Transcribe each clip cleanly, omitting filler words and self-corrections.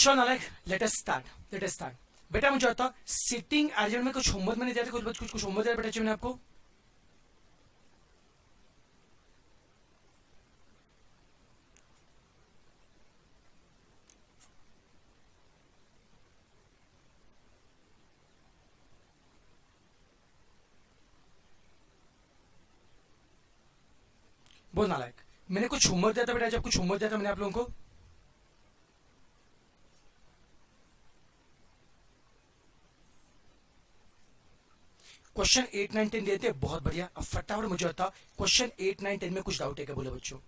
चलो नालायक, let us start. बेटा मुझे बताओ, सिटिंग अरेंजमेंट में कुछ होमवर्क मैंने दिया था, कुछ होमवर्क दिया बेटा जी मैंने आपको? बोल नालायक, मैंने कुछ होमवर्क दिया था बेटा, जब कुछ होमवर्क दिया था मैंने आप लोगों को? क्वेश्चन 8, 9, 10 देते, बहुत बढ़िया। अब फटाफट मुझे बताओ, क्वेश्चन 8, 9, 10 में कुछ डाउट है क्या? बोलो बच्चों,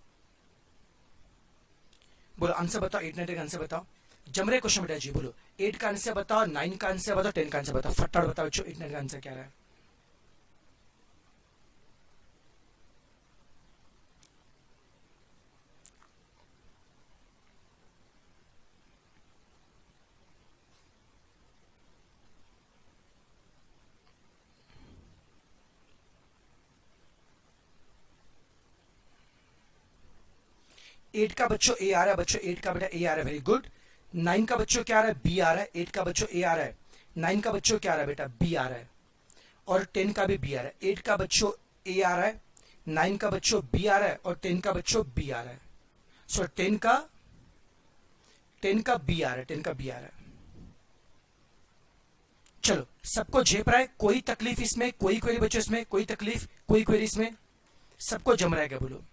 बोलो आंसर बताओ, 8, 9, 10 का आंसर बताओ। जम रहे क्वेश्चन बेटा जी, बोलो 8 का आंसर बताओ, 9 का आंसर बताओ, 10 का आंसर बताओ। फटाफट बताओ बच्चों, 8, 9 का आंसर क्या है? 8 का बच्चों ए आ रहा है, बच्चों 8 का बेटा ए आ रहा है, वेरी गुड। 9 का बच्चों क्या आ रहा है? बी आ रहा है। 8 का बच्चों ए आ रहा है, 9 का बच्चों क्या आ रहा है बेटा? बी आ रहा है। और 10 का भी बी आ रहा है। 8 का बच्चों ए आ रहा है, 9 का बच्चों बी आ रहा है, और 10 का बच्चों बी आ रहा है। सो 10 का बी आ रहा है, 10 का बी आ रहा है। चलो, सबको झेप रहा है? कोई तकलीफ इसमें? कोई क्वेरी बच्चों इसमें? कोई तकलीफ, कोई क्वेरी इसमें? सबको जम रहा है क्या? बोलो।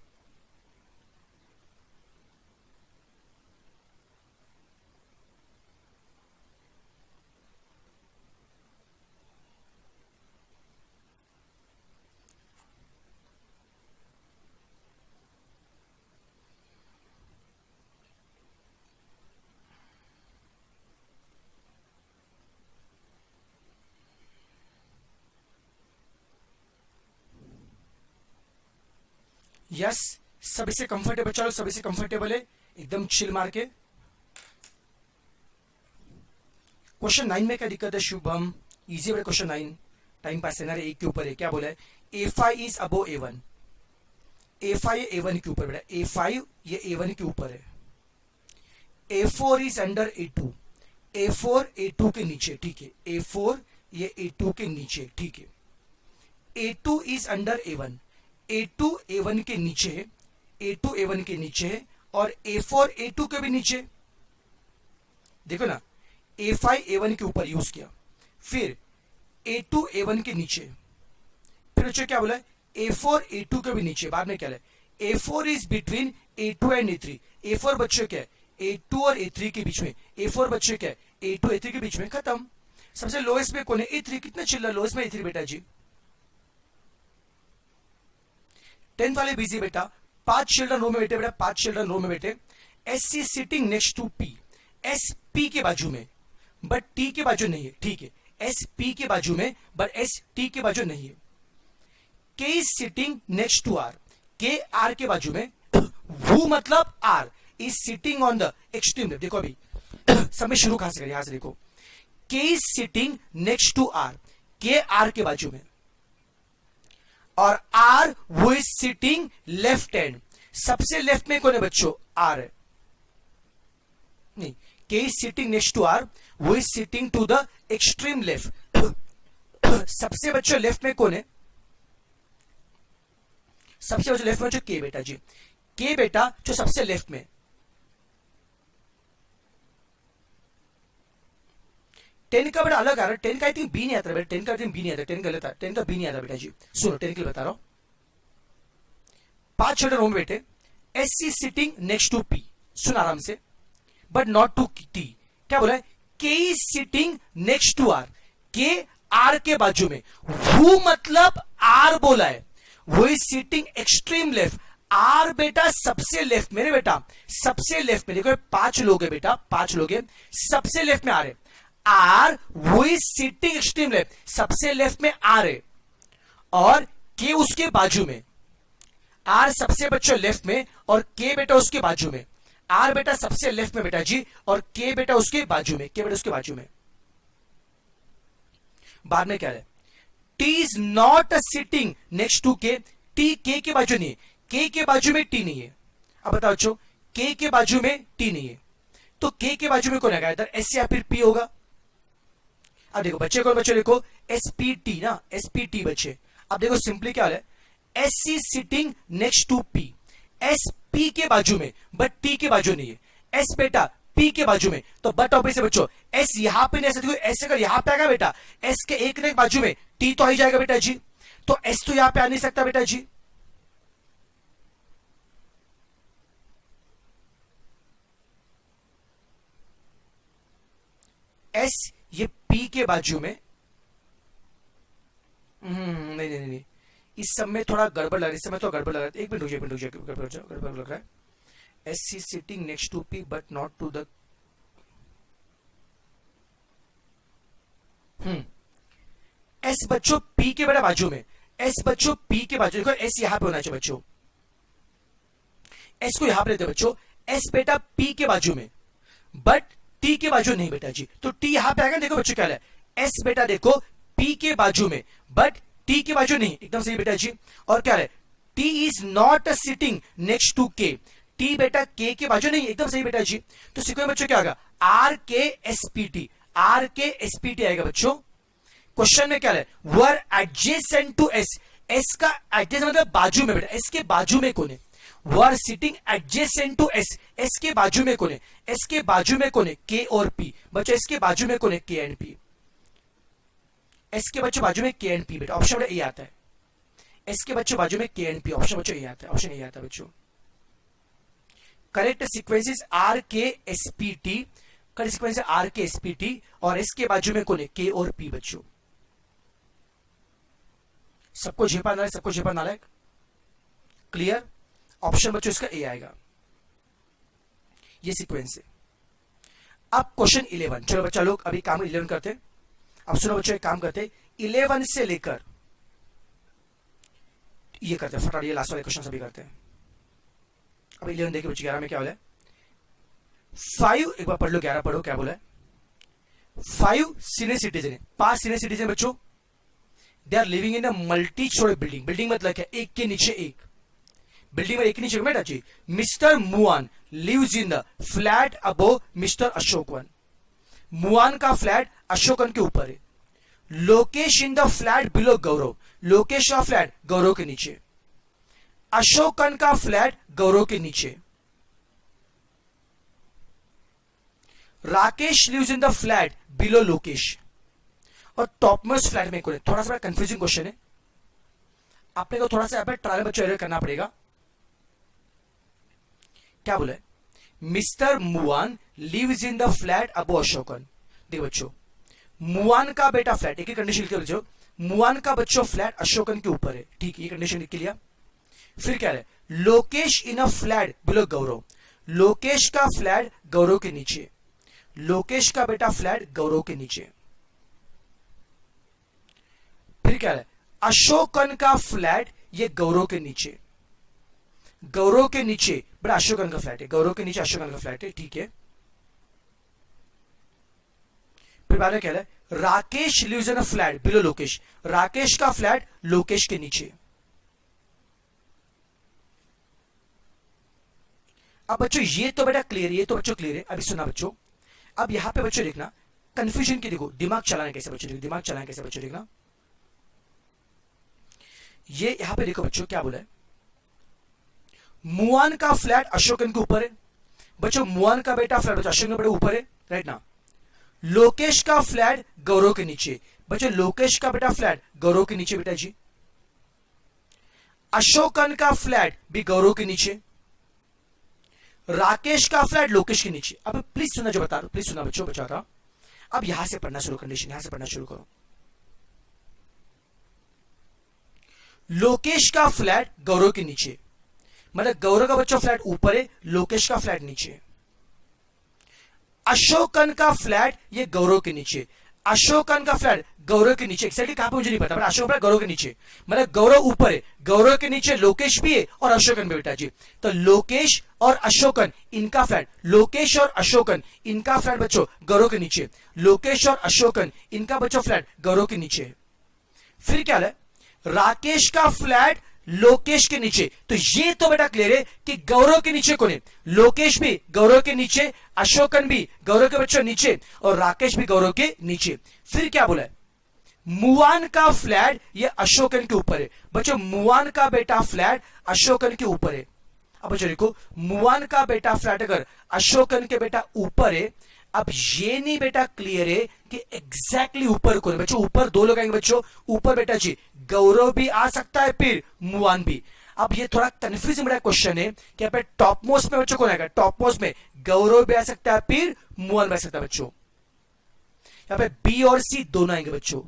यस, सभी से कंफर्टेबल? चलो सभी से कंफर्टेबल है, एकदम चिल मार के। क्वेश्चन 9 में क्या दिक्कत है शुभम? इजी है क्वेश्चन 9, टाइम पास है ना रे। एक के ऊपर है, क्या बोला है? A5 is above A1। A5 A1 के ऊपर बेटा, A5 ये A1 के ऊपर है। A4 is under A2। A4 A2 के नीचे, ठीक है। A4 ये A2 के नीचे, ठीक है। A2 is under A1। A2 A1 के नीचे, A2 A1 के नीचे, और A4 A2 के भी नीचे। देखो ना, A5 A1 के ऊपर यूज किया, फिर A2 A1 के नीचे, फिर बच्चों क्या बोला? A4 A2 के भी नीचे। बाद में क्या है? A4 is between A2 and A3। A4 बच्चों क्या है? A2 और A3 के बीच में। A4 बच्चों क्या है? A2 A3 के बीच में। खत्म। सबसे लोएस्ट में कौन है? A3। कितना चिल्ला, लोएस्ट में A3 बेटा जी। 10th वाले बिजी बेटा। 5 चिल्ड्रन रो में बैठे बेटा, 5 चिल्ड्रन रो में बैठे। S is sitting next to P। S P के बाजू में, बट T के बाजू नहीं है, ठीक है। S P के बाजू में, बट S T के बाजू नहीं है। K is sitting next to R। K R के बाजू में। वो मतलब R is sitting on the extreme left. देखो अभी सब में शुरू कहां से करें? यहां से देखो। K is sitting next to R। K R के बाजू में, और R वो इज सिटिंग लेफ्ट हैंड। सबसे लेफ्ट में कौन है बच्चों? R है। नहीं, K is sitting next to R, वो is sitting to the extreme left. सबसे बच्चों लेफ्ट में कौन है? सबसे बच्चों लेफ्ट में जो K बेटा जी। K बेटा जो सबसे लेफ्ट में। 10 का बेटा अलग आ रहा है। 10 का आई थिंक बी नहीं आता बेटा। 10 का आई थिंक बी नहीं आता। 10 गलत है, 10 का बी नहीं आता बेटा जी। सुनो, 10 के लिए बता रहा हूं। 5 चिल्ड्रन होम बेटे। S C sitting next to P. सुन आराम से, बट नॉट टू टी। क्या बोला है? K is sitting next to R. K R के बाजू में। वो मतलब आर बोला है, वो is sitting extreme left. R बेटा सबसे लेफ्ट में, बेटा सबसे लेफ्ट में। देखो 5 लोग है बेटा, 5 लोग है, सबसे लेफ्ट में आ रहे। आर वो इज सिटिंग एक्सट्रीम लेफ्ट, सबसे लेफ्ट में आर है, और के उसके बाजू में। आर सबसे बच्चों लेफ्ट में, और के बेटा उसके बाजू में। आर बेटा सबसे लेफ्ट में बेटा जी, और के बेटा उसके बाजू में। के बेटा उसके बाजू में। बाद में क्या है? T is not sitting next to K. T के बाजू नहीं है। के बाजू में टी नहीं है। अब बताओ बच्चों, के बाजू में टी नहीं है। तो के के बाजू में कौन आएगा, इधर एस या फिर पी होगा। अब देखो बच्चे कौन, बच्चे देखो एसपीटी ना, एसपीटी बच्चे। अब देखो सिंपली क्या है, S is sitting next to P, S P के बाजू में बट टी के बाजू नहीं है, एस बेटा पी के बाजू में, तो बट ऑब्वियस है बच्चों एस यहां पे नहीं, देखो एस अगर यहां पे आएगा बेटा, एस के एक ने बाजू में टी तो आ ही जाएगा बेटा जी, तो एस तो यहां पे आ नहीं सकता बेटा जी। एस ये पी के बाजू में, नहीं नहीं नहीं, इस सब में थोड़ा गड़बड़ लग रहा है, इस समय तो गड़बड़ लग रहा है, एक मिनट रुकिए, गड़बड़ लग रहा है। S is sitting next to P but not to the, S बच्चों पी के बेटा बाजू में, एस बच्चों पी के बाजू, देखो एस यहां पे होना चाहिए बच्चों, एस को यहां पे लेते बच्चों, एस बेटा पी के बाजू में बट टी के बाजू नहीं बेटा जी, तो टी यहां पे आएगा। देखो बच्चों क्या है, एस बेटा देखो पी के बाजू में बट टी के बाजू नहीं, एकदम सही बेटा जी। और क्या है, T is not sitting next to K, T बेटा के बाजू नहीं, एकदम सही बेटा जी। तो सीक्वेंस बच्चों क्या होगा, आर के एस पी टी, आर के एस पी टी आएगा बच्चों। क्वेश्चन में क्या है, वर एडजेसेंट टू एस, एस का एडजेसेंट मतलब बाजू में बेटा, एस के बाजू में कौन है, were sitting adjacent to S, S के बाजू में कौन है, एस के बाजू में कौन है, के और पी बच्चों, एस के बाजू में कौन है, के एंड पी, एस के बच्चों बाजू में के एंड पी बेटा, ऑप्शन बेटा ए आता है, एस के बच्चों बाजू में के एंड पी, ऑप्शन बच्चों ए आता है, ऑप्शन ए आता है बच्चों। करेक्ट सीक्वेंस इज आर के S P T, correct sequence है आर के एस पी टी, और एस के बाजू में कौन है, के और पी बच्चों। सबको झेपा नालायक, सबको झेपा नालायक, क्लियर। ऑप्शन बच्चों इसका ए आएगा, ये सीक्वेंस है। अब क्वेश्चन 11, चलो बच्चा लोग अभी काम 11 करते हैं। अब सुनो बच्चों एक काम करते, 11 से लेकर ये करते हैं फटाफट, ये लास्ट वाले क्वेश्चन सभी करते हैं। अब 11 देखिए बच्चे, 11 में क्या बोला है, 5, एक बार पढ़ लो 11 पढ़ो क्या बोला है, 5 सीनियर सिटीजन है, 5 सीनियर सिटीजन बच्चों, they are living in a multi storey building, building मतलब क्या, एक के नीचे एक, बिल्डिंग में एक के नीचे बेटा जी। Mister Muan lives in the flat above mister Ashokan, Muan का फ्लैट अशोकन के ऊपर है। Lokesh in the flat below Gaurav, Lokesh का फ्लैट गौरव के नीचे। अशोकन का फ्लैट गौरव के नीचे। Rakesh lives in the flat below Lokesh, और टॉप मोस्ट फ्लैट में कौन है। थोड़ा सा कंफ्यूजिंग क्वेश्चन है, आपने को थोड़ा सा यहाँ पर ट्रायल बच्चों एरर करना पड़ेगा। क्या बोला है, mister Muan lives in the flat above Ashokan. देखो बच्चों, मुआन का बेटा फ्लैट, एक ही कंडीशन लिख बच्चों, मुआन का बच्चों फ्लैट अशोकन के ऊपर है, ठीक है, ये कंडीशन लिख लिया। फिर क्या है, लोकेश इन a flat below Gaurav, Lokesh का फ्लैट गौरव के नीचे, लोकेश का बेटा फ्लैट गौरव के नीचे। फिर क्या है, अशोकन का फ्लैट ये गौरव के नीचे, गौरव के नीचे बड़ा अशोकन का फ्लैट है, गौरव के नीचे अशोकन का फ्लैट है, ठीक है। फिर बाद में क्या है, Rakesh lives in a flat below Lokesh, Rakesh का फ्लैट लोकेश के नीचे। अब बच्चों ये तो बेटा क्लियर, ये तो बच्चों क्लियर है। अभी सुना बच्चों, अब यहां पे बच्चों देखना कंफ्यूजन की, देखो दिमाग चलाना कैसे बच्चों, दिमाग चलाना कैसे बच्चों देखना। ये यहां पे देखो बच्चों क्या बोला है, मुआन का फ्लैट अशोकन के ऊपर है बच्चों, मुआन का बेटा फ्लैट बच्चों अशोकन के ऊपर है, राइट ना। लोकेश का फ्लैट गौरव के नीचे बच्चों, लोकेश का बेटा फ्लैट गौरव के नीचे बेटा जी। अशोकन का फ्लैट भी गौरव के नीचे, राकेश का फ्लैट लोकेश के नीचे। अब प्लीज सुना जो बता रहा हूं, प्लीज सुना बच्चों, बचा रहा। अब यहां से पढ़ना शुरू, कंडीशन यहां से पढ़ना शुरू करो। लोकेश का फ्लैट गौरव के नीचे, मतलब गौरव का बच्चों फ्लैट ऊपर है, लोकेश का फ्लैट नीचे। अशोकन का फ्लैट ये गौरव के नीचे, अशोकन का फ्लैट गौरव के नीचे, एक्सैक्टली कहां पे मुझे नहीं पता, बट अशोक फ्लैट गौरव के नीचे, मतलब गौरव ऊपर है, गौरव के नीचे लोकेश भी है और अशोकन भी बेटा जी। तो लोकेश और अशोकन इनका फ्लैट, लोकेश और अशोकन इनका फ्लैट बच्चों गौरव के नीचे, लोकेश और अशोकन इनका बच्चों फ्लैट गौरव के नीचे। फिर क्या है, राकेश का फ्लैट लोकेश के नीचे। तो ये तो बेटा क्लियर है कि गौरव के नीचे कौन है, लोकेश भी गौरव के नीचे, अशोकन भी गौरव के बच्चों नीचे, और राकेश भी गौरव के नीचे। फिर क्या बोला है, मुआन का फ्लैट ये अशोकन के ऊपर है। बच्चों मुआन का बेटा फ्लैट अशोकन के ऊपर है। अब बच्चों देखो, मुआन का बेटा फ्लैट अगर अशोकन के बेटा ऊपर है, अब ये नहीं बेटा क्लियर है कि एग्जैक्टली ऊपर कौन है। बच्चों ऊपर दो लोग आएंगे बच्चों, ऊपर बेटा जी गौरव भी आ सकता है, फिर मुआन भी। अब ये थोड़ा कंफ्यूजिंग बड़ा क्वेश्चन है कि यहाँ पे टॉप मोस्ट में बच्चों कौन आएगा, टॉप मोस्ट में गौरव भी आ सकता है, फिर मुआन भी आ सकता है बच्चों। यहाँ पे बी और सी दोनों आएंगे बच्चों।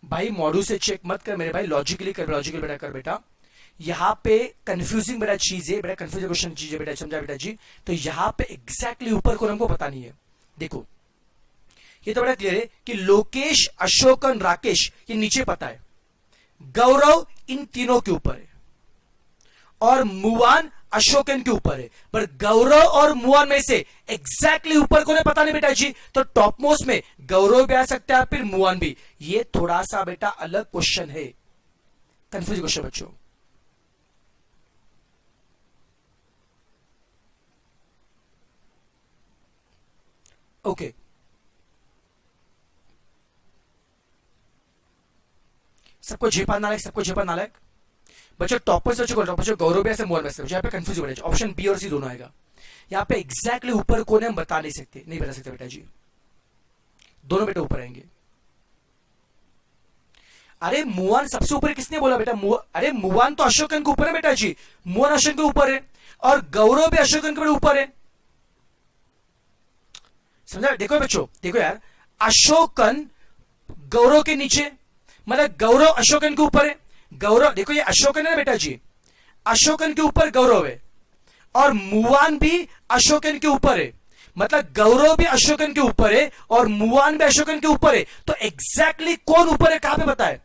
भाई मॉड्यूल से चेक मत कर मेरे भाई, लॉजिकली कर, लॉजिकल बेटा कर बेटा। यहां पे कंफ्यूजिंग बेटा चीज है बेटा, कंफ्यूजिंग क्वेश्चन चीज है बेटा, समझा बेटा जी। तो यहां पे एग्जैक्टली ऊपर कौन हमको पता नहीं है। देखो ये तो बड़ा क्लियर है कि लोकेश, अशोकन, राकेश ये नीचे पता है, गौरव इन तीनों के ऊपर है, और मुआन अशोकन के ऊपर है। पर गौरव और मुआन में से एग्जैक्टली ऊपर कौन है पता नहीं बेटा जी। तो टॉप मोस्ट में गौरव भी आ सकता है, फिर मुआन भी। ये थोड़ा सा बेटा अलग क्वेश्चन है, कंफ्यूज क्वेश्चन बच्चों। ओके सबको जेपा नालायक, सबको जेपा नालायक बच्चों। टॉपर से टॉपर बच्चों गौरव भी ऐसे, मुआन वैसे, यहाँ पे कंफ्यूज हो रहा है। ऑप्शन बी और सी दोनों आएगा। यहाँ पे एग्जैक्टली ऊपर कौन है हम बता नहीं सकते, नहीं बता सकते बेटा जी। दोनों बेटा ऊपर आएंगे। अरे मुआन सबसे ऊपर किसने बोला बेटा, अरे मुआन तो अशोकन के ऊपर है बेटा जी, मुआन अशोकन के ऊपर है, और गौरव भी अशोकन के ऊपर है। समझा, देखो बच्चों, देखो यार, अशोकन गौरव के नीचे, मतलब गौरव अशोकन के ऊपर है। गौरव देखो ये अशोकन है ना बेटा जी, अशोकन के ऊपर गौरव है, और मुआन भी अशोकन के ऊपर है, मतलब गौरव भी अशोकन के ऊपर है और मुआन भी अशोकन के ऊपर है। तो एग्जैक्टली कौन ऊपर है कहां पे बताए,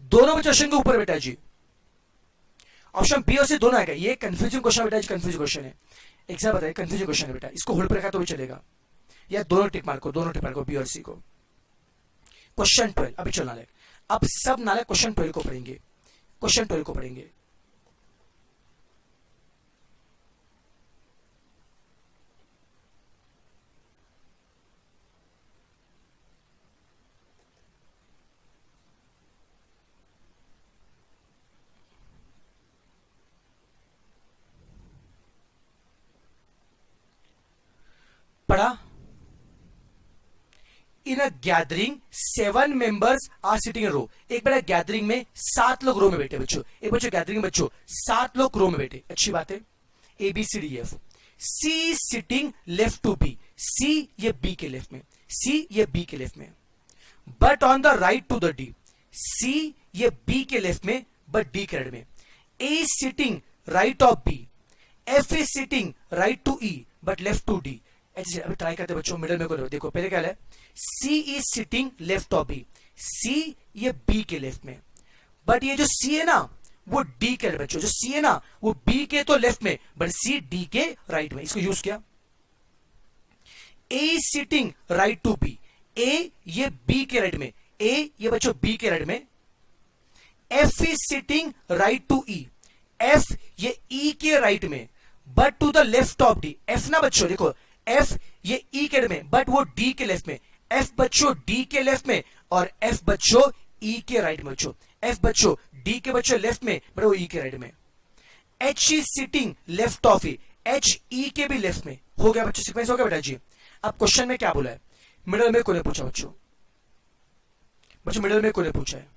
दोनों बच्चे अशोकन के ऊपर बेटा जी। ऑप्शन बी और सी दोनों आएगा। ये कंफ्यूजिंग क्वेश्चन बेटा जी, कंफ्यूजिंग क्वेश्चन है। एग्जाम बताइए, कंफ्यूजिंग क्वेश्चन है बेटा, इसको होल्ड पर रखा तो भी चलेगा, या दोनों टिक मार को, दोनों टिक मार को, बी और सी को। क्वेश्चन 12 अभी चल नालायक, अब सब नालायक क्वेश्चन 12 को पढ़ेंगे, क्वेश्चन 12 को पढ़ेंगे। पढ़ा, in a gathering 7 members are sitting in row. एक बड़ा गैदरिंग में 7 लोग रो में बैठे बच्चों, एक बच्चों गैदरिंग में बच्चों 7 लोग रो में बैठे, अच्छी बात है। A B C D F, C sitting left to B, C ये बी के लेफ्ट में, सी ये बी के लेफ्ट में, but on the right to the D, C ये बी के लेफ्ट में बट डी के राइट में। A is sitting right of B, F is sitting right to E but left to D. ऐसे अभी try करते बच्चों, मिडिल में को देखो, पहले क्या है, C is sitting left of B, C ये बी के लेफ्ट में, बट ये जो सी है ना वो डी के बच्चों, जो सी है ना वो बी के तो लेफ्ट में, बट सी डी के राइट में। इसको यूज किया, A is sitting right to B, A ये बी के राइट में, ए ये बच्चों बी के राइट में, F is sitting right to E, F ये ई के राइट में but to the left of D. F ना बच्चों देखो, एफ ये ई के राइट में बट वो डी के लेफ्ट में, एफ बच्चों डी के लेफ्ट में और एफ बच्चों ई के राइट में बच्चों, एफ बच्चों डी के बच्चों लेफ्ट में बट वो ई के राइट में। H is sitting left of E, H E के भी लेफ्ट में। हो गया बच्चों, सीक्वेंस हो गया बेटा जी। अब क्वेश्चन में क्या बोला है, मिडिल में कोने पूछा बच्चों, बच्चों मिडिल में कोने पूछा है,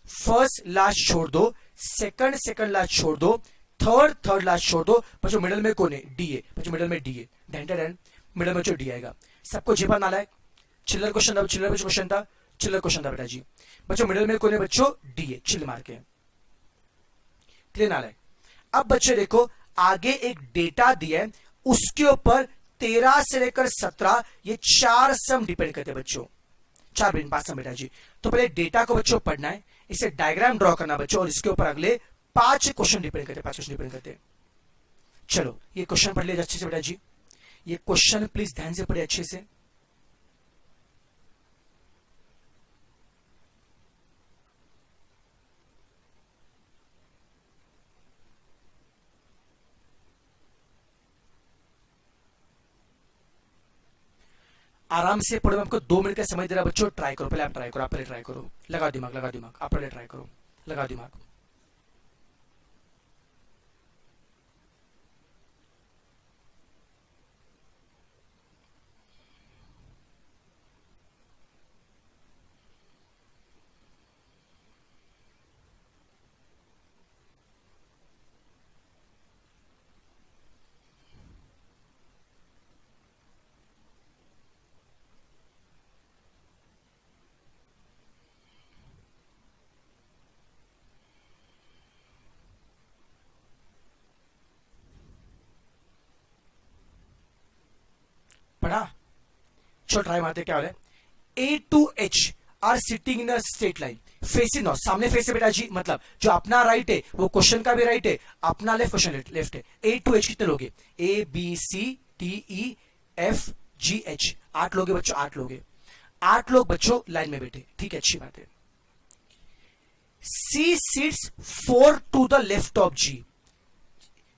फर्स्ट लास्ट छोड़ दो, सेकंड सेकंड लास्ट छोड़ दो, थर्ड थर्ड लास्ट छोड़ दो, बच्चों मिडिल में कोने डी है, बच्चों मिडिल में डी है, डेंटेड मिडिल में बच्चों डी आएगा। सबको जेपा नाला है, चिल्लर क्वेश्चन था, चिल्लर क्वेश्चन था, चिल्लर क्वेश्चन था बेटा जी। बच्चों मिडिल में कोने बच्चों डी है, चिल्ल मार के क्लियर नाला है। अब बच्चे देखो आगे एक डेटा दिया है, उसके ऊपर 13 से लेकर 17 ये 4 सम डिपेंड करते हैं बच्चों, 4 बिन 5 सम बेटा जी। तो पहले डेटा को बच्चों पढ़ना है, इसे डायग्राम ड्रॉ करना बच्चों, और इसके ऊपर अगले 5 क्वेश्चन डिपेंड करते हैं, 5 क्वेश्चन डिपेंड करते हैं। चलो ये क्वेश्चन पढ़ लीजिए अच्छे से बेटा जी, ये क्वेश्चन प्लीज ध्यान से पढ़े अच्छे से। आराम से पढ़ो, मैं आपको 2 मिनट का समय दे रहा बच्चों, ट्राई करो, पहले आप ट्राई करो, आप पहले ट्राई करो, लगाओ दिमाग, लगाओ दिमाग, आप पहले ट्राई करो, लगाओ दिमाग। पढ़ा? चलो ट्राई मारते, क्या हो रहा है। A to H are sitting in a straight line facing north, सामने फेस है बेटा जी, मतलब जो अपना राइट है वो क्वेश्चन का भी राइट है, अपना लेफ्ट क्वेश्चन लेफ्ट है। ए टू एच कितने लोग हैं? A B C D E F G H, 8 लोग हैं बच्चों, 8 लोग हैं, 8 लोग बच्चों लाइन में बैठे, ठीक है, अच्छी बात है। C seats 4 to the left of G,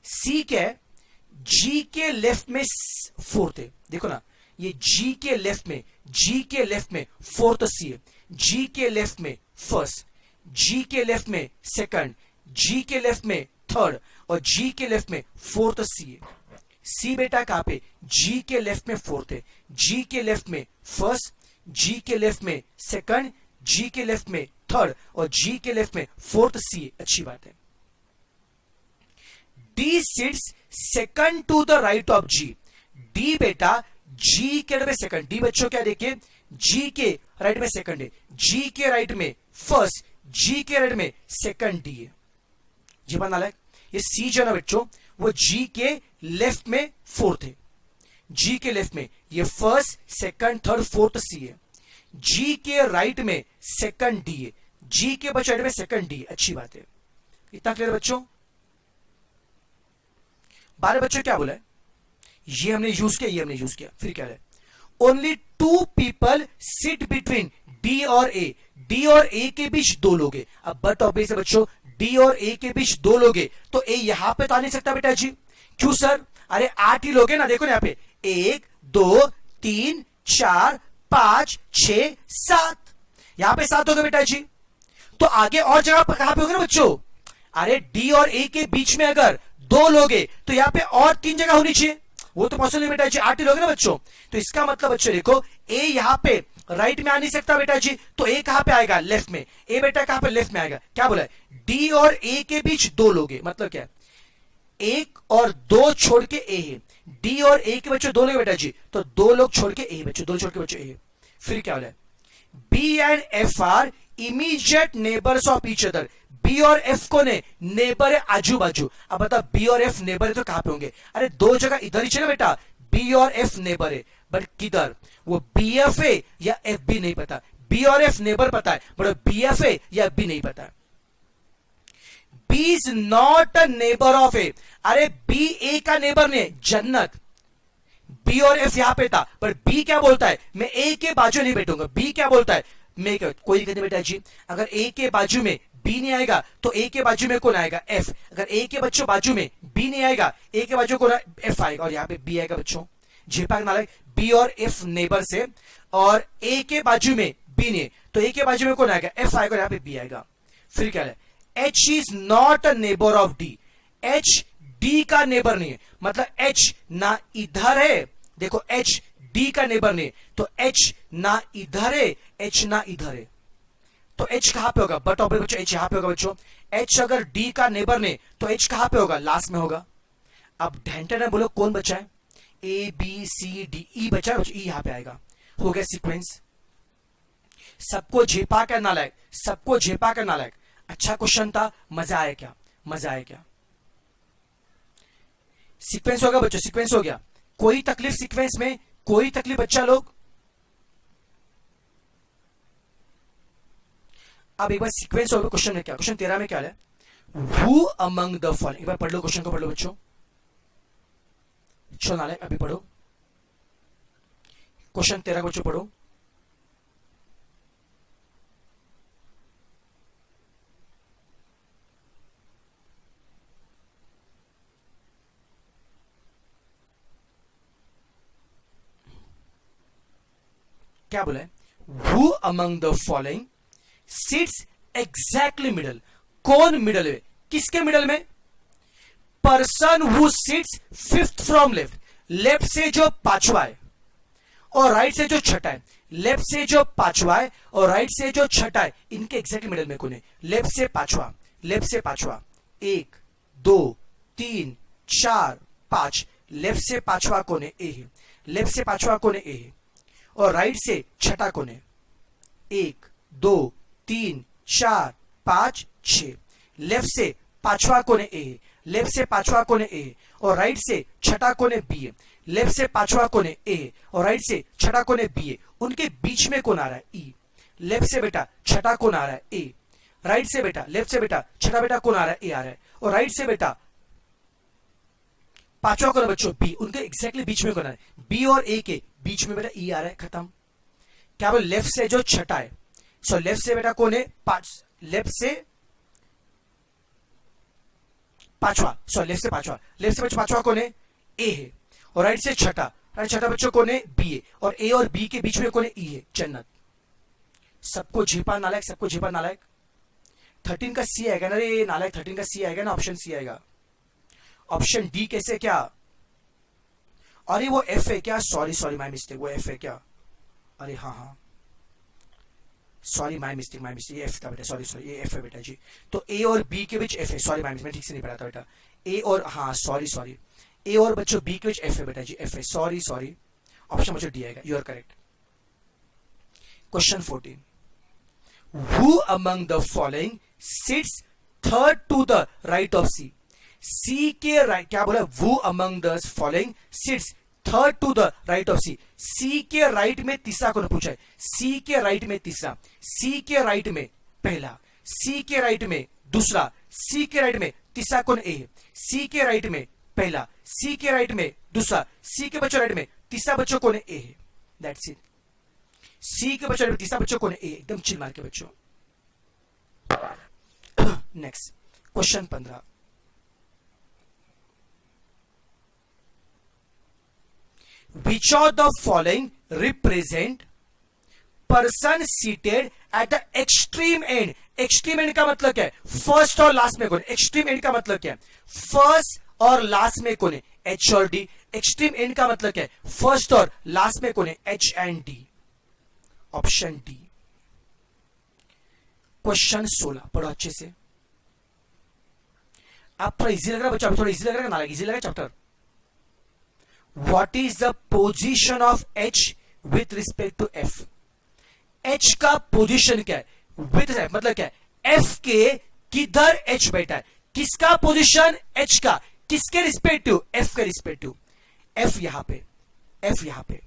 C क्या है, जी के लेफ्ट में फोर्थ है, देखो ना, ये जी के लेफ्ट में, जी के लेफ्ट में फोर्थ सी है, जी के लेफ्ट में फर्स्ट, जी के लेफ्ट में सेकंड, जी के लेफ्ट में थर्ड, और जी के लेफ्ट में फोर्थ सी है। सी बेटा कहां पे? जी के लेफ्ट में फोर्थ है, जी के लेफ्ट में फर्स्ट, जी के लेफ्ट में सेकंड, जी के लेफ्ट में थर्ड, और जी के लेफ्ट में फोर्थ सी है, अच्छी बात है। D sits second to the right of G, D बेटा जी के राइट में सेकंड, डी बच्चों क्या देखिए, जी के राइट में सेकंड है, जी के राइट में फर्स्ट, जी के राइट में सेकंड डी है। जी बना लायक, ये सी जो है ना बच्चों, वो जी के लेफ्ट में फोर्थ है, जी के लेफ्ट में ये first second third fourth C है, जी के राइट में सेकंड डी है, जी के बच्चों राइट में सेकंड डी, अच्छी बात है। इतना क्लियर बच्चों? 12 बच्चों क्या बोला है, ये हमने यूज किया, ये हमने यूज किया, फिर क्या है, only 2 people sit between D और ए, डी और ए के बीच 2 लोग हैं। अब बट ऑब्वियस है बच्चों, डी और ए के बीच 2 लोग हैं, तो ए यहां पे तो आ नहीं सकता बेटा जी, क्यों सर? अरे 8 ही लोग हैं ना, देखो ना यहाँ पे 1 2 3 4 5 6 7, यहां पे 7 हो गए बेटा जी, तो आगे और जगह पर कहां पे होंगे ना बच्चों? अरे डी और ए के बीच में अगर 2 लोग हैं तो यहां पे और 3 जगह होनी चाहिए, वो तो पॉसिबल नहीं बेटा जी, 8 ही लोग हैं ना बच्चों, तो इसका मतलब बच्चों देखो, ए यहां पे राइट में आ नहीं सकता बेटा जी, तो ए कहां पे आएगा? लेफ्ट में, ए बेटा कहां पे? लेफ्ट में आएगा। क्या बोला है? डी और ए के बीच 2 लोग हैं, मतलब क्या है, 1 और 2 छोड़ के ए है, डी और ए के बच्चों 2 लोग बेटा जी, तो 2 लोग छोड़ के ए बच्चों, 2 छोड़ के बच्चों ए। फिर क्या बोला है, B and F are immediate neighbours of each other, B और एफ कौन है? नेबर है, आजू बाजू। अब बता, बी और एफ नेबर है तो कहां पे होंगे? अरे 2 जगह इधर ही चले बेटा, बी और एफ नेबर है, बट किधर? वो बी एफ है या एफ बी नहीं पता, बी और एफ नेबर पता है, बट बी एफ है या एफ बी नहीं पता। B is not a neighbour of A, अरे बी ए का नेबर नहीं, जन्नत, बी और एफ यहां पे था, पर बी क्या बोलता है, मैं ए के बाजू नहीं बैठूंगा, बी क्या बोलता है, मैं कोई दिक्कत नहीं बेटा जी, अगर ए के बाजू में बी नहीं आएगा तो ए के बाजू में कौन आएगा? एफ, अगर ए के बच्चों बाजू में बी नहीं आएगा, ए के बाजू कौन? एफ आएगा, और यहां पे बी आएगा बच्चों। जेपाक नालक, बी और एफ नेबर से, और ए के बाजू में बी नहीं, तो ए के बाजू में कौन आएगा? एफ आएगा, और यहां पे बी आएगा। फिर क्या है, H is not a neighbour of D, H D का नेबर नहीं है, मतलब एच ना इधर है, देखो एच डी का नेबर नहीं, तो एच ना इधर है, एच ना इधर है, तो एच कहां पे होगा? बट ऑपरेटर बच्चों, एच यहां पे होगा बच्चों, एच अगर डी का नेबर नहीं तो एच कहां पे होगा? लास्ट में होगा। अब ढेंटर ने बोलो कौन बचा है? ए बी सी डी, ई बचा है बच्चों, ई यहां पे आएगा, हो गया सीक्वेंस। सबको झेपा कर नालायक, सबको झेपा कर नालायक, अच्छा क्वेश्चन था, मजा आया क्या? मजा आया क्या? सीक्वेंस हो गया बच्चों, सीक्वेंस हो गया, कोई तकलीफ सीक्वेंस में? कोई तकलीफ बच्चा लोग? अब एक बार सीक्वेंस हो गया, क्वेश्चन में क्या, क्वेश्चन 13 में क्या है, हु अमंग द फॉलोइंग, एक बार पढ़ लो क्वेश्चन को, पढ़ लो बच्चों, चलो नाले अभी पढ़ो, क्वेश्चन 13 बच्चों पढ़ो। क्या बोला है? Who among the following sits exactly middle. कौन मिडल है? किसके मिडल में? Person who sits fifth from left. Left से जो पांचवा है और राइट से जो छठा है. लेफ्ट से जो पांचवा है और राइट से जो छठा है, इनके एग्जैक्टली मिडल में कौन है? लेफ्ट से पांचवा. लेफ्ट से पांचवा 1 2 3 4 5. लेफ्ट से पांचवा कौन है? ए है. लेफ्ट से पांचवा कौन है? ए है. और राइट से छठा कौन है? 1 2 3 4 5 6. लेफ्ट से पांचवा कौन है? ए है. लेफ्ट से पांचवा कौन है? ए है. और राइट से छठा कौन है? बी है. लेफ्ट से पांचवा कौन है? ए है. और राइट से छठा कौन है? बी है. उनके बीच में कौन आ रहा है? ई. लेफ्ट से बेटा छठा कौन आ रहा है? ए. राइट से बेटा, लेफ्ट से बेटा छठा बेटा कौन आ रहा है? ए आ रहा है. और राइट से बेटा पांचवा कौन है बच्चों? बी. उनके एग्जैक्टली बीच में कौन आ रहा है? बी और ए के बीच में बेटा ई आ रहा है. खत्म. क्या बोल? लेफ्ट से जो छठा है. सो लेफ्ट से बेटा कौन है? लेफ्ट से पांचवा. सॉरी लेफ्ट से पांचवा. लेफ्ट से पांचवा कौन है? ए है. और राइट से छठा. राइट छठा बच्चों कौन है? बी है. और ए और बी के बीच में कौन है? ई है. जन्नत. सबको झेपा नालायक, सबको झेपा नालायक. 13 का सी आएगा ना रे नालायक. 13 का सी आएगा ना. ऑप्शन सी आएगा. ऑप्शन डी कैसे? क्या? अरे वो एफ है क्या? Sorry sorry my mistake. वो एफ है क्या? अरे हाँ हाँ sorry my mistake my mistake. ये एफ था बेटा. सॉरी सॉरी ये एफ है बेटा जी. तो ए और बी के बीच एफ है. Sorry my mistake. मैं ठीक से नहीं पढ़ा था बेटा. ए और हाँ सॉरी सॉरी ए और बच्चों बी के बीच एफ है बेटा जी. एफ है. Sorry sorry. ऑप्शन बच्चों डी आएगा. You are correct. Question 14. Who among the following sits third to the right of C? C के राइट क्या बोला? Who among the following sits third to the right of C? C के right में तीसरा कौन पूछा है? C के राइट में तीसरा. C के राइट में पहला. C के राइट में दूसरा. C के राइट में तीसरा कौन? ए है. C के राइट में पहला. C के राइट में दूसरा. C के बच्चों राइट में तीसरा बच्चों कौन है? ए है. That's it. सी के बच्चों तीसरा बच्चों कौन है? ए. एकदम चिल मार के बच्चों. Next question 15. Which of the following represent person seated at the extreme end? Extreme and का मतलब क्या है? फर्स्ट और लास्ट में कौन है? एक्सट्रीम एंड का मतलब क्या है? फर्स्ट और लास्ट में कौन है? एच और डी. एक्सट्रीम एंड का मतलब क्या है? फर्स्ट और लास्ट में कौन है? H and D. Option D. Question 16 पढ़ो अच्छे से. आप थोड़ा इजी लग रहा है बच्चा? थोड़ा इजी लग रहा है ना? इजी लग रहा है chapter. What is the position of H with respect to F? H का पोजीशन क्या है? विथ मतलब क्या है? एफ के किधर एच बैठा है? किसका पोजीशन? एच का. किसके रिस्पेक्टिव? एफ के रिस्पेक्टिव. एफ यहां पे, एफ यहां पे.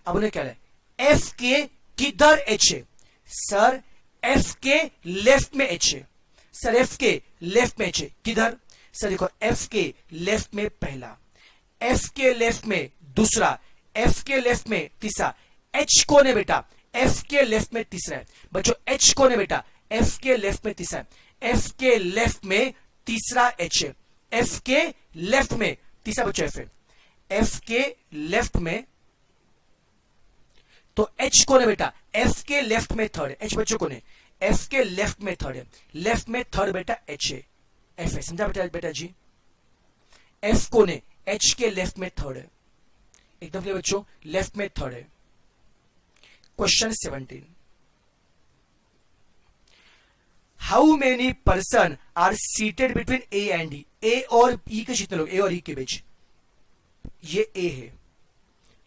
अब उन्हें क्या है? एफ के किधर एच है? सर एफ के लेफ्ट में एच है. सर एफ के लेफ्ट में एच है. किधर? सर देखो एफ के लेफ्ट में पहला. एफ के लेफ्ट में दूसरा. एफ के लेफ्ट में तीसरा. एच कौन है बेटा? एफ के लेफ्ट में तीसरा है. बच्चों एच कौन है बेटा? एफ के लेफ्ट में तीसरा है. एफ के लेफ्ट में तीसरा एच है. एफ के लेफ्ट में तीसरा बच्चों एफ है. एफ के लेफ्ट में तो एच कौन है बेटा? एफ के लेफ्ट में थर्ड है. एच बच्चों कौन है? एफ के लेफ्ट में थर्ड है. लेफ्ट में थर्ड बेटा एच है. एफ है. समझा बेटा? बेटा जी एफ कौन है? एच के लेफ्ट में थर्ड है. एकदम क्लियर बच्चों. लेफ्ट में थर्ड है. Question 17. How many person are seated between A and D? A और ई के कितने लोग? ए और ई के बीच ये ए है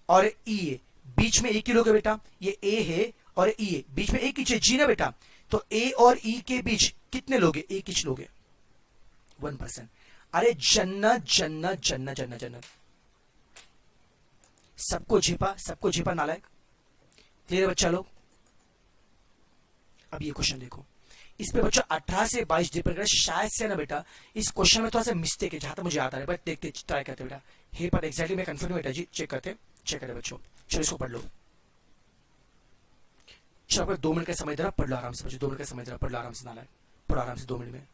और ई है. बीच में ए के लोग है बेटा. ये ए है और ई है. बीच में ए की जी ना बेटा. तो ए और ई के बीच कितने लोग है? ए किच लोग है? 1%. अरे जन्नत जन्नत जन्नत जन्नत जन्नत. सबको झेपा, सबको झेपा नालायक. क्लियर है बच्चा लोग? अब ये क्वेश्चन देखो. इस पे बच्चों 18 से 22 डिपेंड कर शायद से ना बेटा. इस क्वेश्चन में थोड़ा सा मिस्टेक है जहां तक मुझे आता है. बट देखते ट्राई करते बेटा. हे पर एग्जैक्टली मैं कंफर्म बेटा जी. चेक करते बच्चों. चलो इसको पढ़ लो. चलो 2 मिनट का समय दे रहा. पढ़ लो आराम से बच्चों. 2 मिनट का समय दे रहा. पढ़ लो आराम से नालायक. पढ़ो आराम से 2 मिनट में.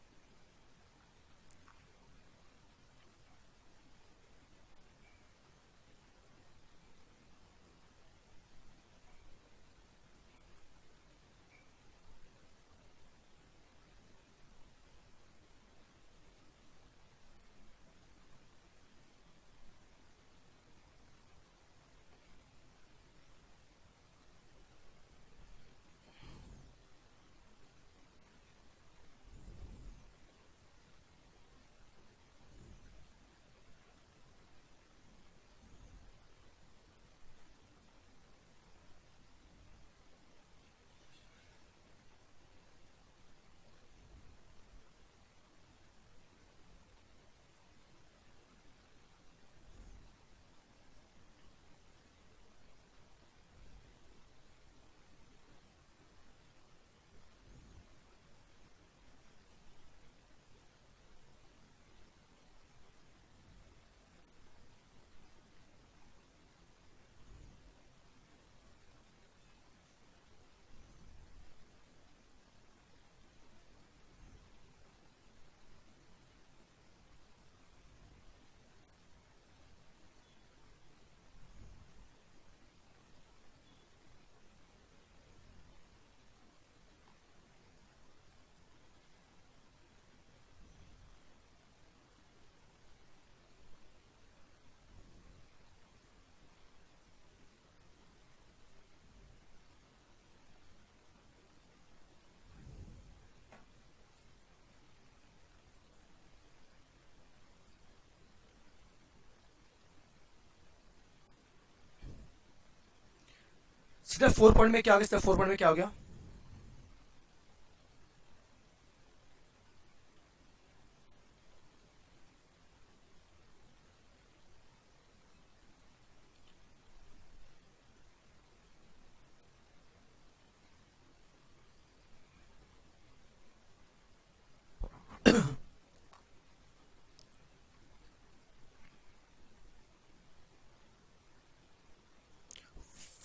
इसका 4 पॉइंट में क्या हो गया, इसका 4 पॉइंट में क्या हो गया,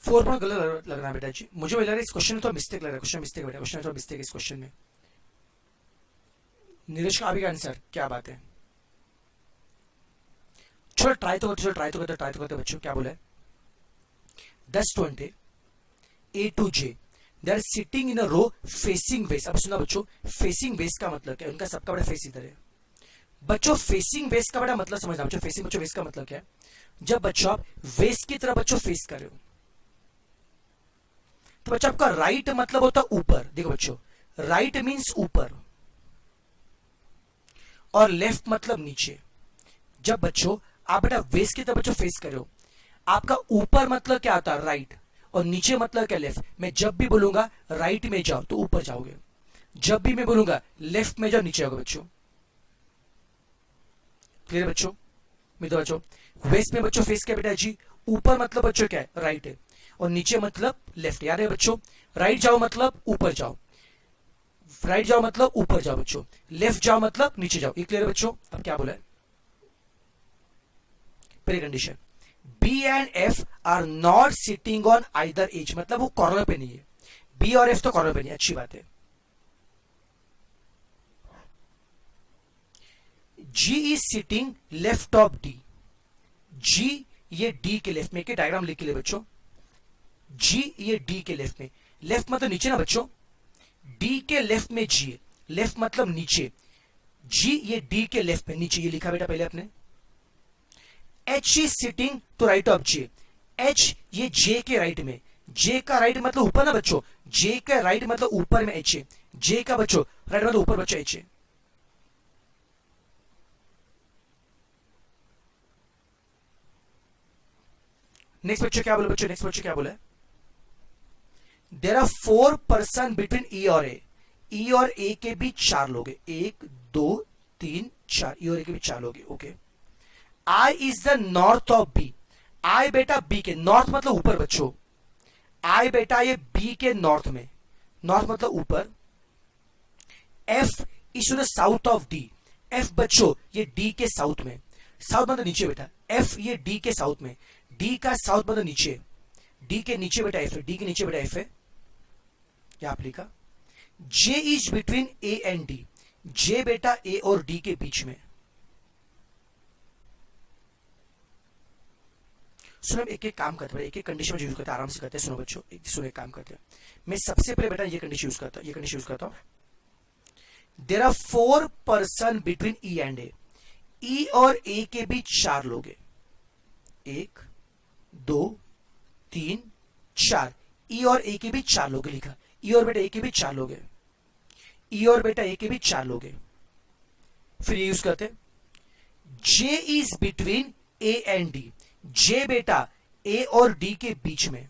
फोर पॉइंट गलत लग रहा है बेटा जी, मुझे लग रहा है इस क्वेश्चन में थोड़ा मिस्टेक लग रहा है, क्वेश्चन मिस्टेक बेटा, क्वेश्चन में थोड़ा मिस्टेक है इस क्वेश्चन में। नीरज का अभी का आंसर क्या बात है, चलो ट्राई तो करते, ट्राई तो करते बच्चों, क्या बोला है, 10-20 A to J they are sitting in a row facing west. अब सुना बच्चों, फेसिंग वेस्ट का मतलब क्या है, उनका सबका बड़ा फेस इधर है बच्चों, फेसिंग वेस्ट का बड़ा मतलब समझना बच्चों, फेसिंग बच्चों वेस्ट का मतलब क्या है, जब बच्चों आप वेस्ट की तरह बच्चों फेस कर रहे हो, तो बच्चों आपका राइट मतलब होता है ऊपर, देखो बच्चों राइट मींस ऊपर और लेफ्ट मतलब नीचे। जब बच्चों आप बेटा वेस्ट की तरफ बच्चों फेस कर रहे हो, आपका ऊपर मतलब क्या आता है राइट, और नीचे मतलब क्या लेफ्ट। मैं जब भी बोलूंगा राइट में जाओ तो ऊपर जाओगे, जब भी मैं बोलूंगा लेफ्ट में जाओ नीचे आओगे बच्चों। क्लियर बच्चों, मित्रों बच्चों वेस्ट में बच्चों फेस क्या बेटा जी, ऊपर मतलब बच्चों क्या है राइट है, और नीचे मतलब लेफ्ट। याद है बच्चों, राइट जाओ मतलब ऊपर जाओ, राइट जाओ मतलब ऊपर जाओ बच्चों, लेफ्ट जाओ मतलब नीचे जाओ। ये क्लियर है बच्चों। अब क्या बोला है, पहली condition, B and F are not sitting on either edge, मतलब वो कॉर्नर पे नहीं है, बी और एफ तो कॉर्नर पे नहीं, अच्छी बात है। G is sitting left of D, G ये डी के लेफ्ट में, के डायग्राम लिख के लिए बच्चों, जी ये डी के लेफ्ट में, लेफ्ट मतलब नीचे ना बच्चों, डी के लेफ्ट में जी है, लेफ्ट मतलब नीचे, जी ये डी के लेफ्ट में नीचे, ये लिखा बेटा पहले अपने। H is sitting to right of J, H ये जे के राइट में, जे का राइट मतलब ऊपर ना बच्चों, जे का राइट मतलब ऊपर में एच है, जे का बच्चों राइट मतलब ऊपर बच्चों एच है। नेक्स्ट बच्चों क्या बोले बच्चों, नेक्स्ट बच्चों क्या बोला, there are 4 person between E और ए, ई और ए के बीच 4 लोग हैं, 1 2 3 4, ई और ए के बीच 4 लोग हैं, okay. I is the north of B, I बेटा बी के नॉर्थ मतलब ऊपर बच्चों, आई बेटा ये बी के नॉर्थ में, नॉर्थ मतलब ऊपर। F is to the south of D, F बच्चों ये डी के साउथ में, साउथ मतलब नीचे बेटा, एफ ये डी के साउथ में, डी का साउथ मतलब नीचे, डी के नीचे बेटा एफ है, डी के नीचे बेटा एफ है, क्या आप लिखा। J is between A and D, J बेटा ए और डी के बीच में। सुनो एक एक काम करते हैं, एक एक कंडीशन यूज करते हैं, आराम से करते हैं। सुनो बच्चों, सुनो एक काम करते हैं, मैं सबसे पहले बेटा ये कंडीशन यूज करता हूं, ये कंडीशन यूज करता हूं। There are 4 person between E and A, E और ए के बीच 4 लोग हैं, 1 2 3 4, ई और ए के बीच 4 लोग लिखा, ई और बेटा ए के बीच 4 लोग हैं, ई और बेटा ए के बीच 4 लोग हैं। फिर ये यूज करते हैं, J is between A and D, J बेटा ए और डी के बीच में,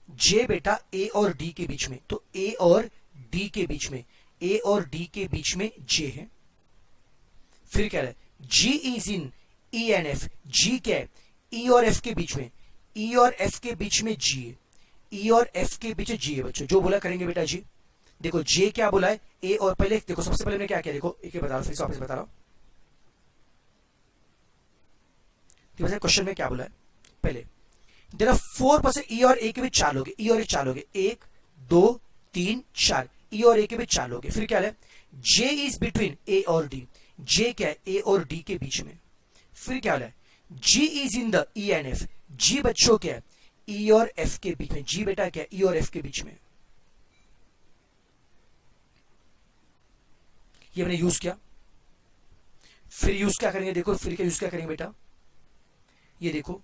जे बेटा ए और डी के बीच में, तो ए और डी के बीच में, ए और डी के बीच में जे है। फिर क्या है, G is in E and F, G क्या है ई और एफ के बीच में, ई और एफ के बीच में जी है, ई और एफ के बीच जी है बच्चों। जो बोला करेंगे बेटा जी, देखो जे क्या बोला है ए और, पहले देखो सबसे पहले मैं क्या किया, देखो एक बता रहा हूं, फिर से वापस बता रहा हूं, क्वेश्चन में क्या बोला है पहले, देयर आर 4 पर्सन, ई और ए के बीच 4 लोग हैं, ई और ए 4 लोग हैं, 1 2 3 4, ई और ए के बीच 4 लोग हैं। फिर क्या है, जे इज बिटवीन ए और डी, जे क्या है ए और डी के बीच में। फिर क्या है, G is in the E and F, G बच्चों क्या है ई और एफ के बीच में, जी बेटा क्या है ई और एफ के बीच में। ये मैंने यूज किया। फिर यूज क्या करेंगे, देखो फिर क्या यूज क्या करेंगे बेटा, ये देखो,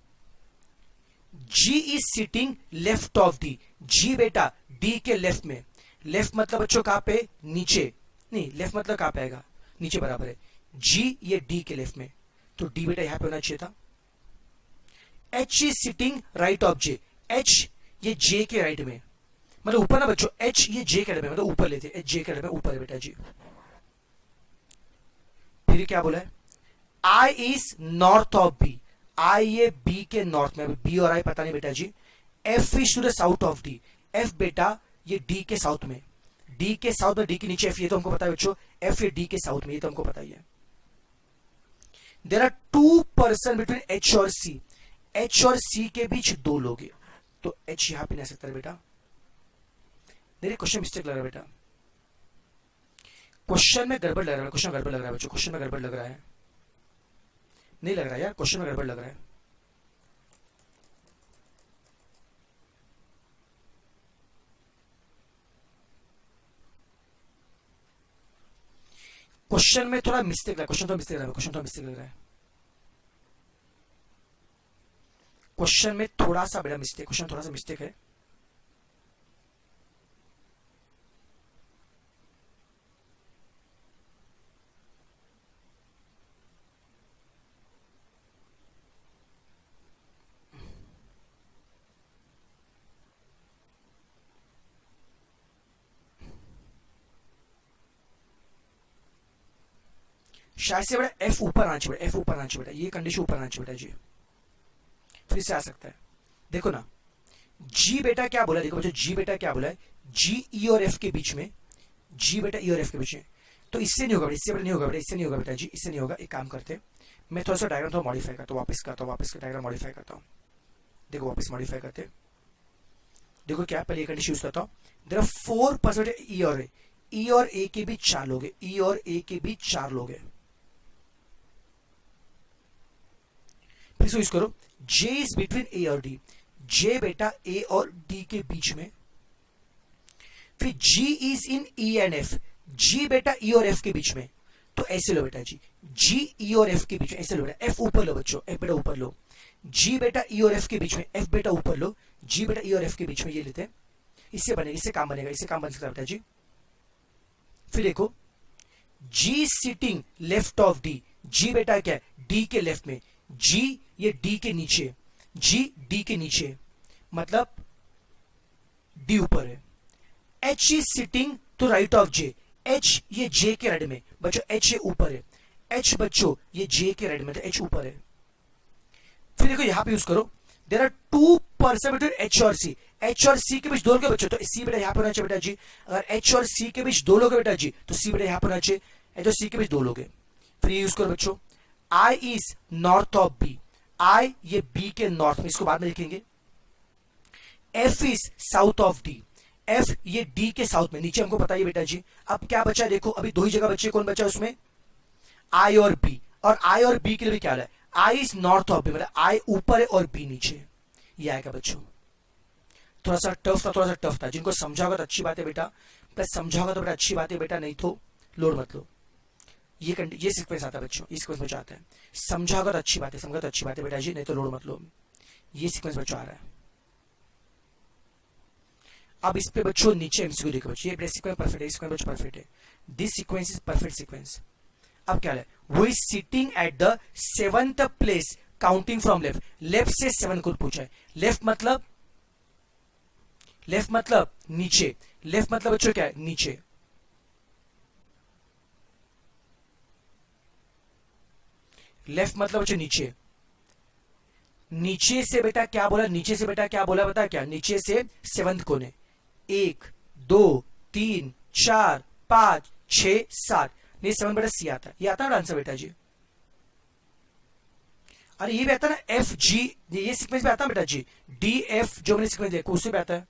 G is sitting left of D, G बेटा D के लेफ्ट में, लेफ्ट मतलब बच्चों कहां पे नीचे, नहीं लेफ्ट मतलब कहां पे आएगा नीचे बराबर है, G ये D के लेफ्ट में, तो D बेटा यहां पे होना चाहिए था। H is sitting right of J, H ये जे के राइट में, मतलब ऊपर ना बच्चों, एच ये जे के राइट में, मतलब ऊपर लेते, एच जे के राइट में ऊपर है बेटा जी। फिर क्या बोला है, I is north of B, आई ये बी के नॉर्थ में, बी और आई पता नहीं बेटा जी। F is to the south of D, F बेटा ये डी के साउथ में, डी के साउथ में, डी के नीचे एफ, ये तो हमको पता है बच्चों, एफ ये डी के साउथ में, ये तो हमको पता ही है। There are two person between H और सी, एच और सी के बीच दो लोग हैं, तो एच यहां पे नहीं आ सकता बेटा। मेरे क्वेश्चन मिस्टेक लग रहा है बेटा, क्वेश्चन में गड़बड़ लग रहा है, क्वेश्चन गड़बड़ लग रहा है बच्चों, क्वेश्चन में गड़बड़ लग रहा है, नहीं लग रहा है यार, क्वेश्चन में गड़बड़ लग रहा है। क्वेश्चन में थोड़ा मिस्टेक लग रहा है, क्वेश्चन थोड़ा मिस्टेक लग रहा है, क्वेश्चन थोड़ा मिस्टेक लग रहा है, क्वेश्चन में थोड़ा सा बड़ा मिस्टेक, क्वेश्चन थोड़ा सा मिस्टेक है। शायद से बेटा एफ ऊपर आना चाहिए, एफ ऊपर आना चाहिए बेटा, ये कंडीशन ऊपर आना चाहिए बेटा जी, फिर से आ सकता है। देखो ना, जी बेटा क्या बोला, देखो बच्चों जी बेटा क्या बोला है, जी ई और एफ के बीच में, जी बेटा ई और एफ के बीच में, तो इससे नहीं होगा बेटा, इससे बेटा नहीं होगा बेटा, इससे नहीं होगा बेटा जी, इससे नहीं होगा। एक काम करते, मैं थोड़ा सा डायग्राम थोड़ा मॉडिफाई करता हूँ, वापस करता हूँ, वापस डायग्राम मॉडिफाई करता हूँ। देखो वापस मॉडिफाई करते, देखो क्या, पहले ये कंडीशन यूज करता हूँ, देयर आर 4% ई और ए, ई और ए के बीच 4 लोग हैं, ई और ए के बीच 4 लोग हैं। फिर से यूज करो, जे इज बिटवीन ए और डी, जे बेटा ए और डी के बीच में। फिर G is in E and F, G बेटा ई और एफ के बीच में, तो ऐसे लो बेटा जी, जी ई और एफ के बीच में, ऐसे लो बेटा, एफ ऊपर लो बच्चों, एफ बेटा ऊपर लो, जी बेटा ई और एफ के बीच में, एफ बेटा ऊपर लो, जी बेटा ई और एफ के बीच में, ये लेते हैं, इससे बनेगा, इससे काम बनेगा, इससे काम बन सकता है बेटा जी। फिर देखो, जी सिटिंग लेफ्ट ऑफ डी, जी बेटा क्या है, डी के लेफ्ट में, जी ये डी के नीचे, जी डी के नीचे, मतलब डी ऊपर है। H is sitting to right of J, H ये जे के राइट में बच्चों, एच ये ऊपर है, एच बच्चों ये जे के राइट में, तो एच ऊपर है। फिर देखो यहां पे यूज करो, देयर आर 2% बिटवीन एच और सी, एच और सी के बीच 2 लोग बच्चों, तो सी बेटा यहां पर होना चाहिए बेटा जी। अगर एच और सी के बीच 2 लोग है बेटा जी, तो सी बेटा यहां पर होना चाहिए, एच और सी के बीच 2 लोग है। फिर ये यूज करो बच्चों, I is north of B, आई ये बी के नॉर्थ में, इसको बाद में लिखेंगे। F is south of D, F ये डी के साउथ में, नीचे हमको बताइए बेटा जी। अब क्या बचा देखो, अभी 2 ही जगह बचे, कौन बचा उसमें, आई और बी, और आई और बी के लिए क्या है, I is north of B, मतलब आई ऊपर है और बी नीचे, ये आएगा बच्चों। थोड़ा सा टफ था, थोड़ा सा टफ था, जिनको समझा होगा तो अच्छी बात है बेटा, प्लस समझा होगा तो बेटा अच्छी बात है बेटा, नहीं तो लोड मत लो। ये सीक्वेंस आता है बच्चों, ये सीक्वेंस बच्चों आता है, समझा होगा तो अच्छी बात है, समझा तो अच्छी बात है बेटा जी, नहीं तो लोड मत लो, ये सीक्वेंस बच्चों आ रहा है। अब इस पे बच्चों नीचे एमसीक्यू देखो बच्चों, ये सीक्वेंस परफेक्ट है, सीक्वेंस बच्चों परफेक्ट है, this sequence is perfect sequence. अब क्या है, वो is sitting at the 7th place counting from left, left से 7 को पूछा है, लेफ्ट मतलब नीचे, लेफ्ट मतलब बच्चों क्या है, नीचे, लेफ्ट मतलब बच्चों नीचे, नीचे से बेटा क्या बोला, नीचे से बेटा क्या बोला बता, क्या नीचे से 7th कोने, 1 2 3 4 5 6 7, नहीं 7 बेटा सी आता है, ये आता है आंसर बेटा जी। अरे ये भी आता है ना, एफ जी, ये सीक्वेंस भी आता है बेटा जी, डी एफ जो मैंने सीक्वेंस देखा उससे भी आता है,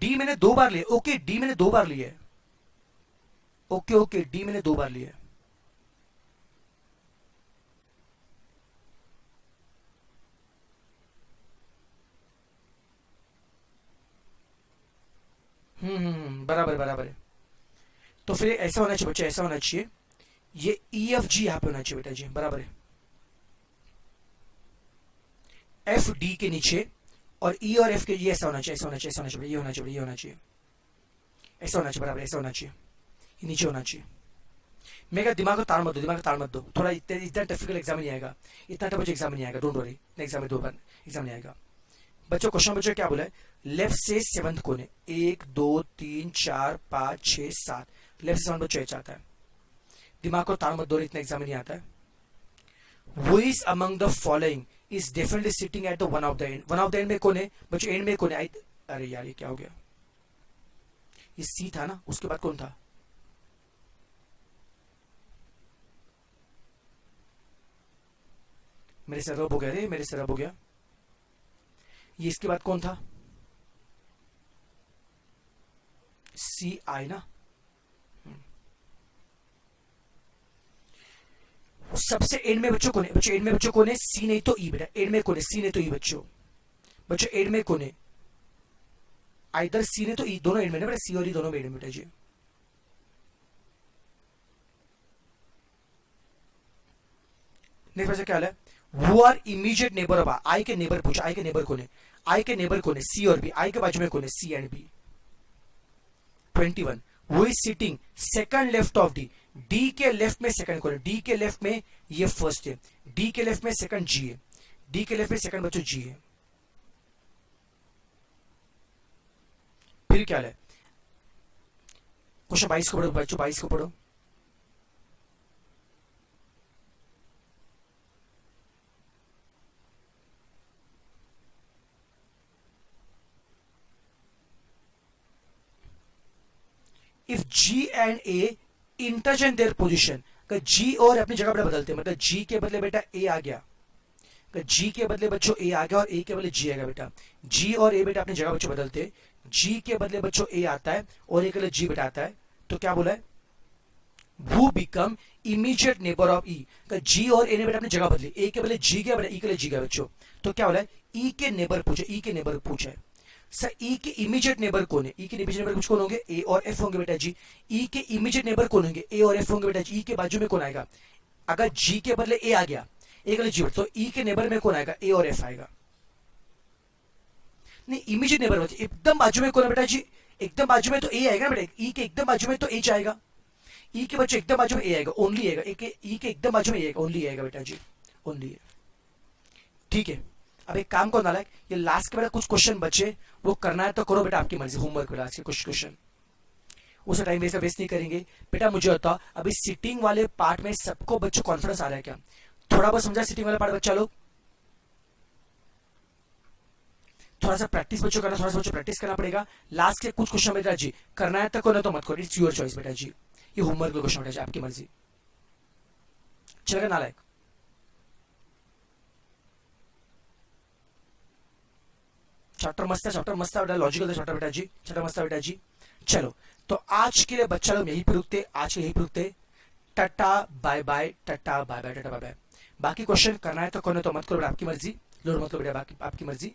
डी मैंने 2 बार लिया, ओके डी मैंने 2 बार लिया है, ओके ओके डी मैंने 2 बार लिया है। बराबर बराबर है। तो फिर ऐसा होना चाहिए बच्चे, ऐसा होना चाहिए, ये ई एफ जी यहां पे होना चाहिए बेटा जी, बराबर है, एफ डी के नीचे और ई और एफ के, ये ऐसा होना चाहिए, ऐसा होना चाहिए, ऐसा होना चाहिए, ये होना चाहिए, ये होना चाहिए, ऐसा होना चाहिए, बराबर ऐसा होना चाहिए, ये नीचे होना चाहिए। मैं क्या, दिमाग को ताड़ मत दो, दिमाग को ताड़ मत दो, थोड़ा इतना डिफिकल्ट एग्जाम नहीं आएगा, इतना टफ एग्जाम नहीं आएगा, डोंट वरी, एग्जाम में 2 बार एग्जाम नहीं आएगा। बच्चों क्वेश्चन बच्चों क्या बोला है, लेफ्ट से सेवंथ कोने, 1 2 3 4 5 6 7, लेफ्ट से सेवंथ बच्चों आता है, दिमाग को ताड़ मत दो, इतना एग्जाम में नहीं आता है। Who is among the following is definitely sitting at the one of the end, one of the end में कौन है बच्चों, एंड में कौन है, अरे यार ये क्या हो गया, ये सी था ना, उसके बाद कौन था, मेरे से रब हो गया रे, मेरे से रब हो गया, ये इसके बाद कौन था, सी आई ना, सबसे एंड में बच्चों कौन है, बच्चों एंड में बच्चों कौन है, सी नहीं तो ई बेटा, एंड में कौन है, सी नहीं तो ई बच्चों, बच्चों एंड में कौन है, आइदर सी ने तो ई, दोनों एंड में ना बेटा, सी और ई दोनों में एंड में बेटा जी। नेक्स्ट क्या है, वो आर इमीडिएट नेबर ऑफ आई के नेबर पूछा, आई के नेबर कौन है, आई के नेबर कौन है, सी और बी, आई के बाजू में कौन है, सी एंड बी। 21 वो is sitting second left of D, D के लेफ्ट में सेकंड कौन है, डी के लेफ्ट में ये फर्स्ट है, डी के लेफ्ट में सेकंड जी है, डी के लेफ्ट में सेकंड बच्चों जी है। फिर क्या है, क्वेश्चन 22 को पढ़ो बच्चों, 22 को पढ़ो, if G and A interchange their position, G और अपनी जगह पर बदलते हैं, मतलब जी के बदले बेटा ए आ गया, जी के बदले बच्चों ए आ गया और ए के बदले जी आ गया बेटा, जी और ए बेटा अपनी जगह बच्चों बदलते, जी के बदले बच्चों ए आता है और ए के बदले जी बेटा आता है, तो क्या बोला है, वो बिकम इमीडिएट नेबर ऑफ ई, जी और ए ने बेटा अपनी जगह बदली, ए के बदले जी गया बेटा, ई के लिए जी गया बच्चों, तो क्या बोला है, ई के नेबर पूछे, ई के नेबर पूछे, सर ई के इमीडिएट नेबर कौन है, ई के इमीडिएट नेबर कुछ कौन होंगे, ए और एफ होंगे बेटा जी, ई के इमीडिएट नेबर कौन होंगे, ए और एफ होंगे बेटा जी, ई के बाजू में कौन आएगा, अगर जी के बदले ए आ गया, ए के लिए जी, तो ई के नेबर में कौन आएगा, ए और एफ आएगा, नहीं इमीडिएट नेबर एकदम बाजू में कौन है बेटा जी, एकदम बाजू में तो ए आएगा बेटा, ई के एकदम बाजू में तो ए आएगा, ई के बच्चे एकदम बाजू में ए आएगा, ओनली आएगा, ई के एकदम बाजू में ए आएगा, ओनली आएगा बेटा जी, ओनली है, ठीक है। अब एक काम करो नालायक, ये लास्ट के बेटा कुछ क्वेश्चन बचे, वो करना है तो करो बेटा, आपकी मर्जी, होमवर्क बेटा आज के कुछ क्वेश्चन, उसे टाइम वेस्ट नहीं करेंगे बेटा। मुझे बताओ अभी सिटिंग वाले पार्ट में सबको बच्चों कॉन्फिडेंस आ रहा है क्या, थोड़ा बहुत समझा सिटिंग वाला पार्ट बच्चा लोग, थोड़ा सा प्रैक्टिस बच्चों करना, थोड़ा सा बच्चों प्रैक्टिस करना पड़ेगा, लास्ट के कुछ क्वेश्चन बेटा जी करना है तो करो, तो मत करो, इट्स योर चॉइस बेटा जी, ये होमवर्क क्वेश्चन बेटा जी आपकी मर्जी, चलेगा नालायक। चैप्टर मस्त है, चैप्टर मस्त है बेटा, लॉजिकल चैप्टर बेटा जी, चैप्टर मस्त है बेटा जी। चलो तो आज के लिए बच्चा लोग यहीं पे रुकते, आज के यहीं पे रुकते, tata bye bye, tata bye bye, tata bye bye. बाकी क्वेश्चन करना है तो करो, तो मत करो बेटा आपकी मर्जी, लोड मत लो बेटा आपकी मर्जी।